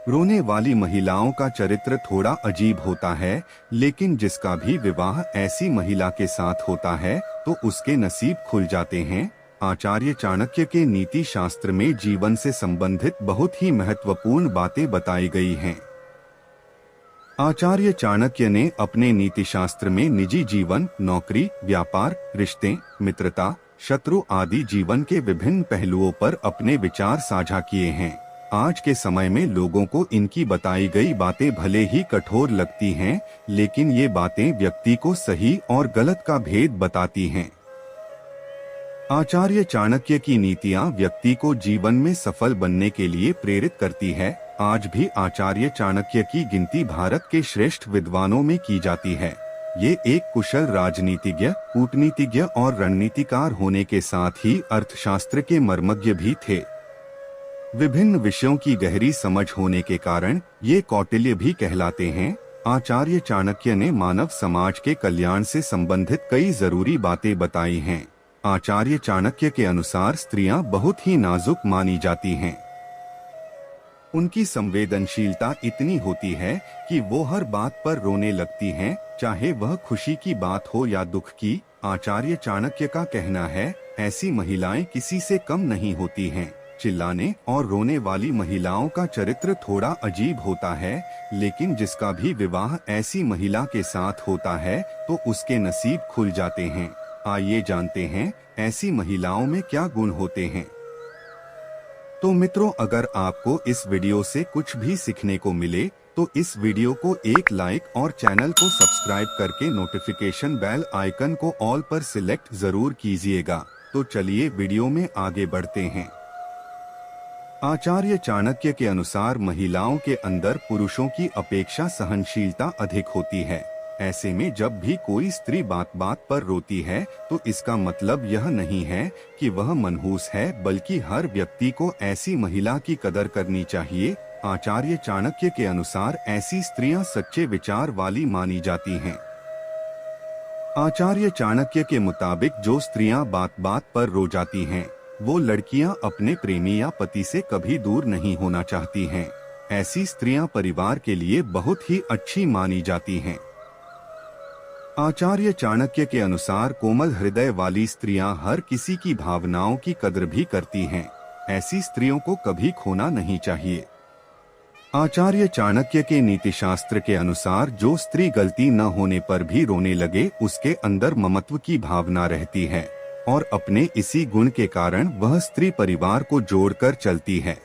रोने वाली महिलाओं का चरित्र थोड़ा अजीब होता है, लेकिन जिसका भी विवाह ऐसी महिला के साथ होता है तो उसके नसीब खुल जाते हैं। आचार्य चाणक्य के नीति शास्त्र में जीवन से संबंधित बहुत ही महत्वपूर्ण बातें बताई गई हैं। आचार्य चाणक्य ने अपने नीति शास्त्र में निजी जीवन, नौकरी, व्यापार, रिश्ते, मित्रता, शत्रु आदि जीवन के विभिन्न पहलुओं पर अपने विचार साझा किए हैं। आज के समय में लोगों को इनकी बताई गई बातें भले ही कठोर लगती हैं, लेकिन ये बातें व्यक्ति को सही और गलत का भेद बताती हैं। आचार्य चाणक्य की नीतियां व्यक्ति को जीवन में सफल बनने के लिए प्रेरित करती है। आज भी आचार्य चाणक्य की गिनती भारत के श्रेष्ठ विद्वानों में की जाती है। ये एक कुशल राजनीतिज्ञ, कूटनीतिज्ञ और रणनीतिकार होने के साथ ही अर्थशास्त्र के मर्मज्ञ भी थे। विभिन्न विषयों की गहरी समझ होने के कारण ये कौटिल्य भी कहलाते हैं। आचार्य चाणक्य ने मानव समाज के कल्याण से संबंधित कई जरूरी बातें बताई हैं। आचार्य चाणक्य के अनुसार स्त्रियां बहुत ही नाजुक मानी जाती हैं। उनकी संवेदनशीलता इतनी होती है कि वो हर बात पर रोने लगती हैं, चाहे वह खुशी की बात हो या दुख की। आचार्य चाणक्य का कहना है, ऐसी महिलाएं किसी से कम नहीं होती हैं। चिल्लाने और रोने वाली महिलाओं का चरित्र थोड़ा अजीब होता है, लेकिन जिसका भी विवाह ऐसी महिला के साथ होता है तो उसके नसीब खुल जाते हैं। आइए जानते हैं ऐसी महिलाओं में क्या गुण होते हैं। तो मित्रों, अगर आपको इस वीडियो से कुछ भी सीखने को मिले तो इस वीडियो को एक लाइक और चैनल को सब्सक्राइब करके नोटिफिकेशन बेल आइकन को ऑल पर सिलेक्ट जरूर कीजिएगा। तो चलिए वीडियो में आगे बढ़ते हैं। आचार्य चाणक्य के अनुसार महिलाओं के अंदर पुरुषों की अपेक्षा सहनशीलता अधिक होती है। ऐसे में जब भी कोई स्त्री बात बात पर रोती है तो इसका मतलब यह नहीं है कि वह मनहूस है, बल्कि हर व्यक्ति को ऐसी महिला की कदर करनी चाहिए। आचार्य चाणक्य के अनुसार ऐसी स्त्रियां सच्चे विचार वाली मानी जाती हैं। आचार्य चाणक्य के मुताबिक जो स्त्रियां बात बात पर रो जाती हैं, वो लड़कियां अपने प्रेमी या पति से कभी दूर नहीं होना चाहती हैं। ऐसी स्त्रियां परिवार के लिए बहुत ही अच्छी मानी जाती हैं। आचार्य चाणक्य के अनुसार कोमल हृदय वाली स्त्रियां हर किसी की भावनाओं की कदर भी करती हैं। ऐसी स्त्रियों को कभी खोना नहीं चाहिए। आचार्य चाणक्य के नीति शास्त्र के अनुसार जो स्त्री गलती न होने पर भी रोने लगे, उसके अंदर ममत्व की भावना रहती है और अपने इसी गुण के कारण वह स्त्री परिवार को जोड़कर चलती है।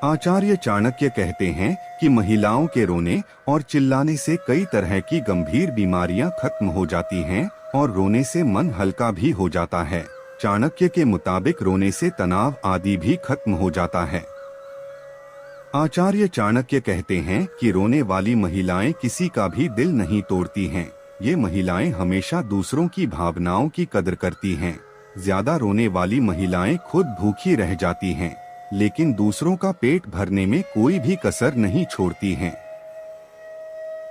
आचार्य चाणक्य कहते हैं कि महिलाओं के रोने और चिल्लाने से कई तरह की गंभीर बीमारियां खत्म हो जाती हैं और रोने से मन हल्का भी हो जाता है। चाणक्य के मुताबिक रोने से तनाव आदि भी खत्म हो जाता है। आचार्य चाणक्य कहते हैं कि रोने वाली महिलाएं किसी का भी दिल नहीं तोड़ती हैं। ये महिलाएं हमेशा दूसरों की भावनाओं की कदर करती हैं। ज्यादा रोने वाली महिलाएं खुद भूखी रह जाती हैं, लेकिन दूसरों का पेट भरने में कोई भी कसर नहीं छोड़ती हैं।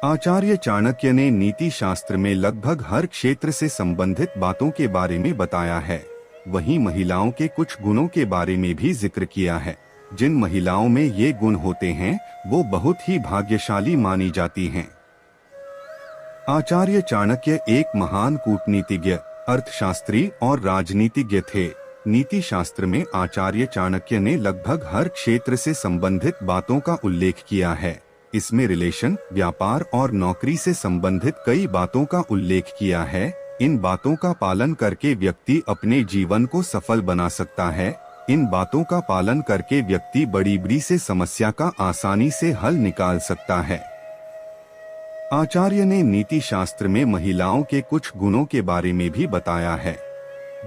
आचार्य चाणक्य ने नीति शास्त्र में लगभग हर क्षेत्र से संबंधित बातों के बारे में बताया है। वहीं महिलाओं के कुछ गुणों के बारे में भी जिक्र किया है। जिन महिलाओं में ये गुण होते हैं वो बहुत ही भाग्यशाली मानी जाती हैं। आचार्य चाणक्य एक महान कूटनीतिज्ञ, अर्थशास्त्री और राजनीतिज्ञ थे। नीति शास्त्र में आचार्य चाणक्य ने लगभग हर क्षेत्र से संबंधित बातों का उल्लेख किया है। इसमें रिलेशन, व्यापार और नौकरी से संबंधित कई बातों का उल्लेख किया है। इन बातों का पालन करके व्यक्ति अपने जीवन को सफल बना सकता है। इन बातों का पालन करके व्यक्ति बड़ी बड़ी से समस्या का आसानी से हल निकाल सकता है। आचार्य ने नीति शास्त्र में महिलाओं के कुछ गुणों के बारे में भी बताया है।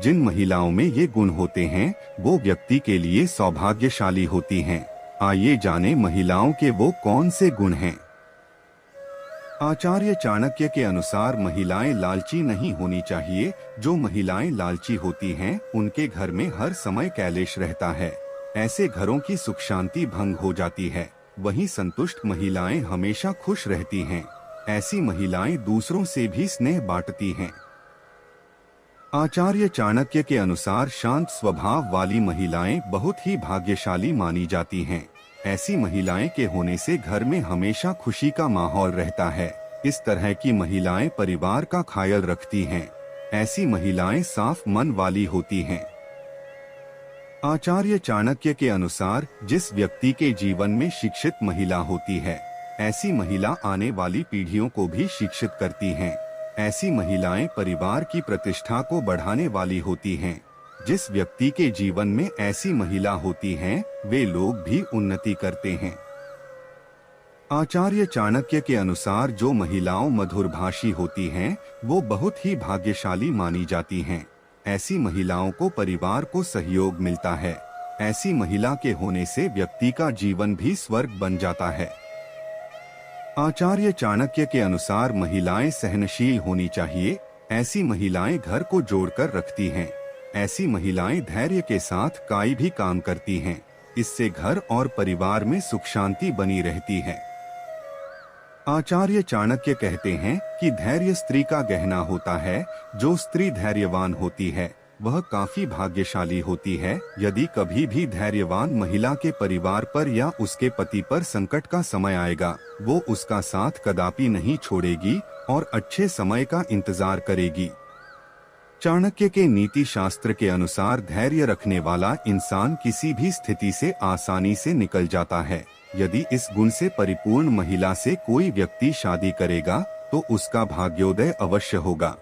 जिन महिलाओं में ये गुण होते हैं वो व्यक्ति के लिए सौभाग्यशाली होती हैं। आइए जानें महिलाओं के वो कौन से गुण हैं। आचार्य चाणक्य के अनुसार महिलाएं लालची नहीं होनी चाहिए। जो महिलाएं लालची होती हैं उनके घर में हर समय कलेश रहता है। ऐसे घरों की सुख शांति भंग हो जाती है। वहीं संतुष्ट महिलाएं हमेशा खुश रहती हैं। ऐसी महिलाएं दूसरों से भी स्नेह बांटती हैं। आचार्य चाणक्य के अनुसार शांत स्वभाव वाली महिलाएं बहुत ही भाग्यशाली मानी जाती हैं। ऐसी महिलाएं के होने से घर में हमेशा खुशी का माहौल रहता है। इस तरह की महिलाएं परिवार का ख्याल रखती हैं। ऐसी महिलाएं साफ मन वाली होती हैं। आचार्य चाणक्य के अनुसार जिस व्यक्ति के जीवन में शिक्षित महिला होती है, ऐसी महिला आने वाली पीढ़ियों को भी शिक्षित करती हैं। ऐसी महिलाएं परिवार की प्रतिष्ठा को बढ़ाने वाली होती हैं। जिस व्यक्ति के जीवन में ऐसी महिला होती हैं, वे लोग भी उन्नति करते हैं। आचार्य चाणक्य के अनुसार जो महिलाओं मधुरभाषी होती हैं, वो बहुत ही भाग्यशाली मानी जाती हैं। ऐसी महिलाओं को परिवार को सहयोग मिलता है। ऐसी महिला के होने से व्यक्ति का जीवन भी स्वर्ग बन जाता है। आचार्य चाणक्य के अनुसार महिलाएं सहनशील होनी चाहिए। ऐसी महिलाएं घर को जोड़कर रखती हैं। ऐसी महिलाएं धैर्य के साथ कोई भी काम करती हैं। इससे घर और परिवार में सुख शांति बनी रहती है। आचार्य चाणक्य कहते हैं कि धैर्य स्त्री का गहना होता है। जो स्त्री धैर्यवान होती है, वह काफी भाग्यशाली होती है। यदि कभी भी धैर्यवान महिला के परिवार पर या उसके पति पर संकट का समय आएगा, वो उसका साथ कदापि नहीं छोड़ेगी और अच्छे समय का इंतजार करेगी। चाणक्य के नीति शास्त्र के अनुसार धैर्य रखने वाला इंसान किसी भी स्थिति से आसानी से निकल जाता है। यदि इस गुण से परिपूर्ण महिला से कोई व्यक्ति शादी करेगा, तो उसका भाग्योदय अवश्य होगा।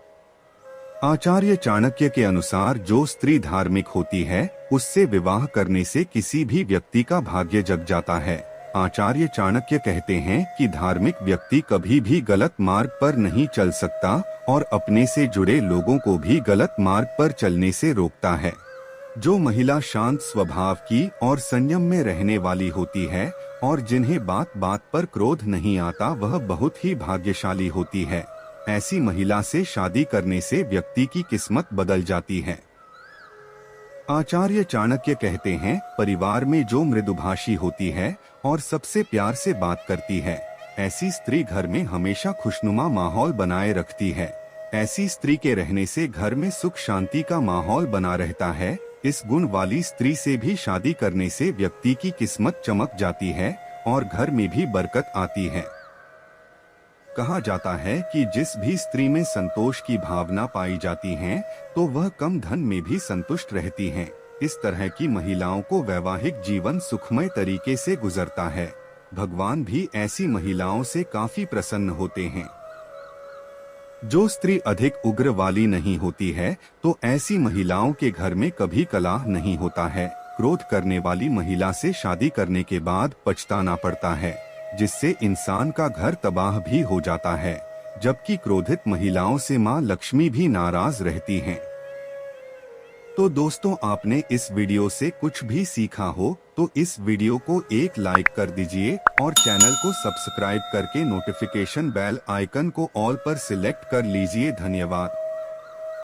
आचार्य चाणक्य के अनुसार जो स्त्री धार्मिक होती है, उससे विवाह करने से किसी भी व्यक्ति का भाग्य जग जाता है। आचार्य चाणक्य कहते हैं कि धार्मिक व्यक्ति कभी भी गलत मार्ग पर नहीं चल सकता और अपने से जुड़े लोगों को भी गलत मार्ग पर चलने से रोकता है। जो महिला शांत स्वभाव की और संयम में रहने वाली होती है और जिन्हें बात बात पर क्रोध नहीं आता, वह बहुत ही भाग्यशाली होती है। ऐसी महिला से शादी करने से व्यक्ति की किस्मत बदल जाती है। आचार्य चाणक्य कहते हैं, परिवार में जो मृदुभाषी होती है और सबसे प्यार से बात करती है, ऐसी स्त्री घर में हमेशा खुशनुमा माहौल बनाए रखती है। ऐसी स्त्री के रहने से घर में सुख शांति का माहौल बना रहता है। इस गुण वाली स्त्री से भी शादी करने से व्यक्ति की किस्मत चमक जाती है और घर में भी बरकत आती है। कहा जाता है कि जिस भी स्त्री में संतोष की भावना पाई जाती है, तो वह कम धन में भी संतुष्ट रहती हैं। इस तरह की महिलाओं को वैवाहिक जीवन सुखमय तरीके से गुजरता है। भगवान भी ऐसी महिलाओं से काफी प्रसन्न होते हैं। जो स्त्री अधिक उग्र वाली नहीं होती है, तो ऐसी महिलाओं के घर में कभी कलह नहीं होता है। क्रोध करने वाली महिला से शादी करने के बाद पछताना पड़ता है, जिससे इंसान का घर तबाह भी हो जाता है। जबकि क्रोधित महिलाओं से मां लक्ष्मी भी नाराज रहती हैं। तो दोस्तों, आपने इस वीडियो से कुछ भी सीखा हो तो इस वीडियो को एक लाइक कर दीजिए और चैनल को सब्सक्राइब करके नोटिफिकेशन बेल आइकन को ऑल पर सिलेक्ट कर लीजिए। धन्यवाद।